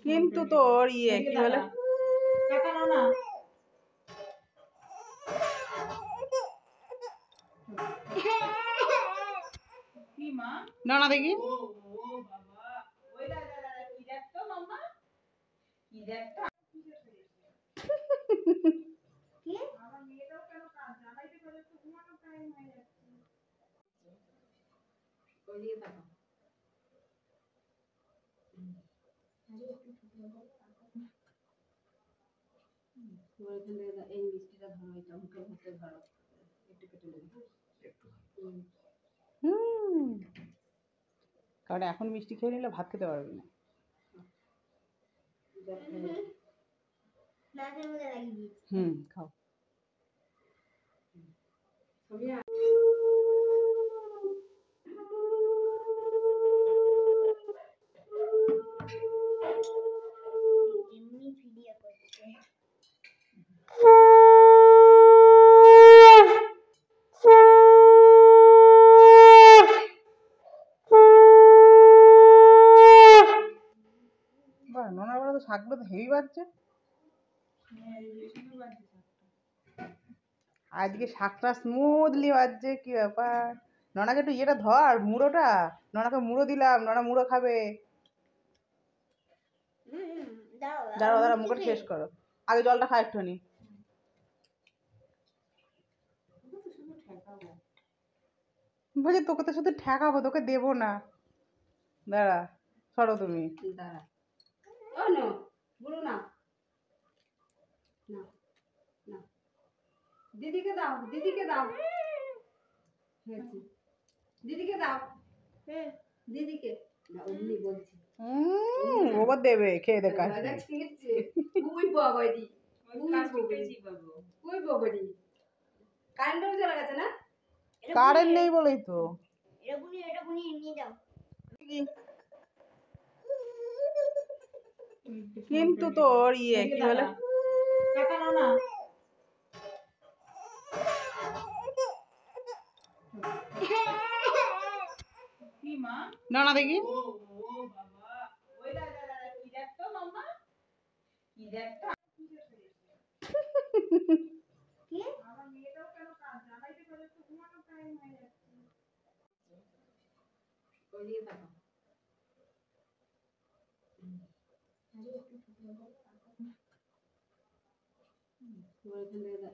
কিন্তু তোর ইয়ে কি বলে না না দেখি এই মিষ্টিটা ধরো, এটা মুখের মধ্যে ধরো, একটু কেটে নেবে। কারণ এখন মিষ্টি খেয়ে নিলে ভাত খেতে পারবি না। খাও। নোনাগুলো তো শাকগুলো তো হেভি বাজছে। আজকে শাকটা স্মুথলি বাজছে, কি ব্যাপার? নোনাকে একটু ইয়েটা ধর, মুড়োটা। নোনাকে মুড়ো দিলাম, নোনা মুড়ো খাবে। দাঁড়াও দাঁড়াও, মুখটা শেষ করো, আগে জলটা খা একটুখানি। বলছি তোকে তো শুধু ঠেকাবো, তোকে দেবো না। দাঁড়া, সরো তুমি। দাঁড়া, ও নো বলো না, না না, দিদিকে দাও, দিদিকে দাও, দিদিকে দাও, দিদিকে না, অমনি বলছি। ওবার দেবে, খেয়ে দেখা। ওই বাবাদি, ওই বাবাদি, কারেন্টও চলে গেছে না? কারেন্ট নেই বলেই তো। এটা বুনি নিয়ে যাও। কিন্তু তোর ইয়ে কি বলে না না দেখি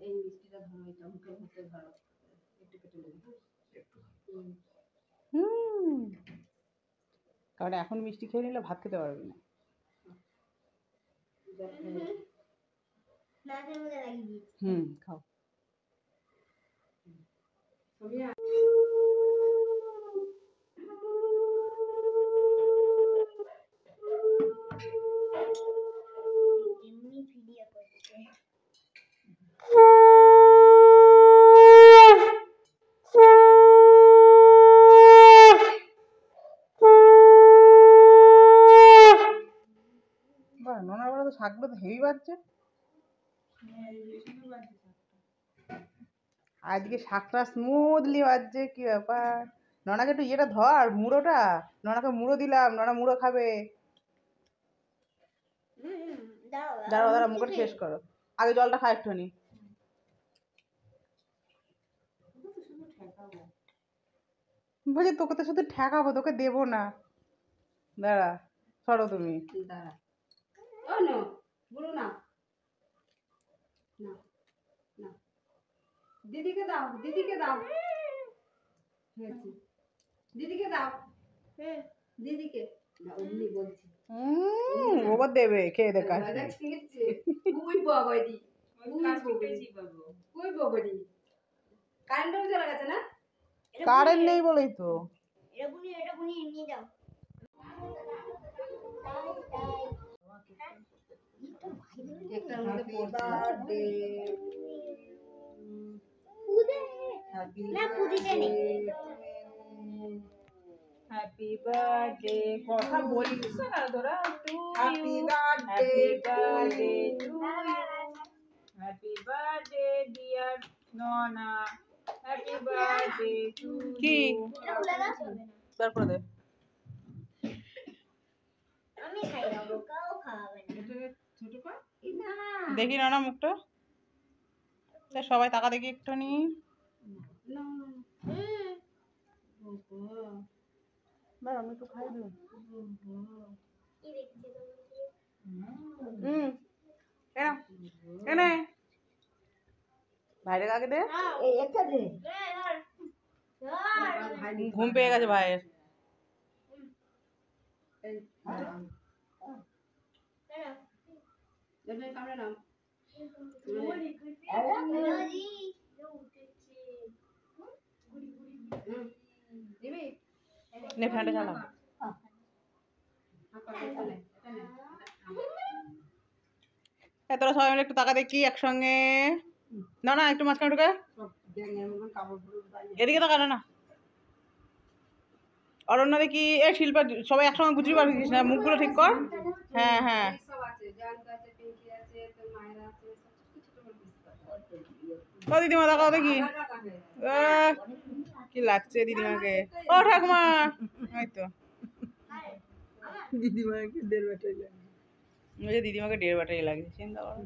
এই মিষ্টিটা ধরো, এটা মুখের মধ্যে ধরো, একটু কেটে নেবে। কারণ এখন মিষ্টি খেয়ে নিলে ভাত খেতে পারবি না। খাও। নোনাগুলো তো শাকগুলো তো হেভি বাজছে। আজকে শাকটা স্মুথলি বাজছে, কি ব্যাপার? নোনাকে একটু ইয়েটা ধর, মুড়োটা। নোনাকে মুড়ো দিলাম, নোনা মুড়ো খাবে। দাঁড়াও দাঁড়াও, মুখটা শেষ করো, আগে জলটা খা একটুখানি। বলছি তোকে তো শুধু ঠেকাবো, তোকে দেবো না। দাঁড়া, সরো তুমি। দাঁড়া, ও নো বলো না, না না, দিদিকে দাও, দিদিকে দাও, দিদিকে দাও, দিদিকে না, অমনি বলছি। ওবার দেবে, খেয়ে দেখা। ওই বাবাদি, ওই বাবাদি, কারেন্টও চলে গেছে না? কারেন্ট নেই বলেই তো। এটা বুনি নিয়ে যাও। Happy birthday. Happy birthday. কথা বলিস না তোরা? Happy birthday to you. Happy birthday dear Nona. Happy birthday to you. তারপরে দে। আমি খাই না, দেখি না না মুখটা সবাই তাকা দেখি একটু নি আমি একটু খাই দিই এনে ভাইরে কাকে দে ঘুম পেয়ে গেছে ভাইয়ের নে ফ্যানটা চালা তোরা সবাই মিলে একটু টাকা দেখি একসঙ্গে না না একটু মাঝখানে ঢুকে এদিকে তো কানে না অরণ্য দেখি এ শিল্পা সবাই একসঙ্গে গুছিয়ে পারছিস না মুখগুলো ঠিক কর হ্যাঁ হ্যাঁ ও দিদিমা দেখাও দেখি কি লাগছে দিদিমাকে ও ঠাকুমা এই তো দিদিমাকে 1.5 ব্যাটারি লাগে দিদিমাকে 1.5 ব্যাটারি লাগে চিন্তা করো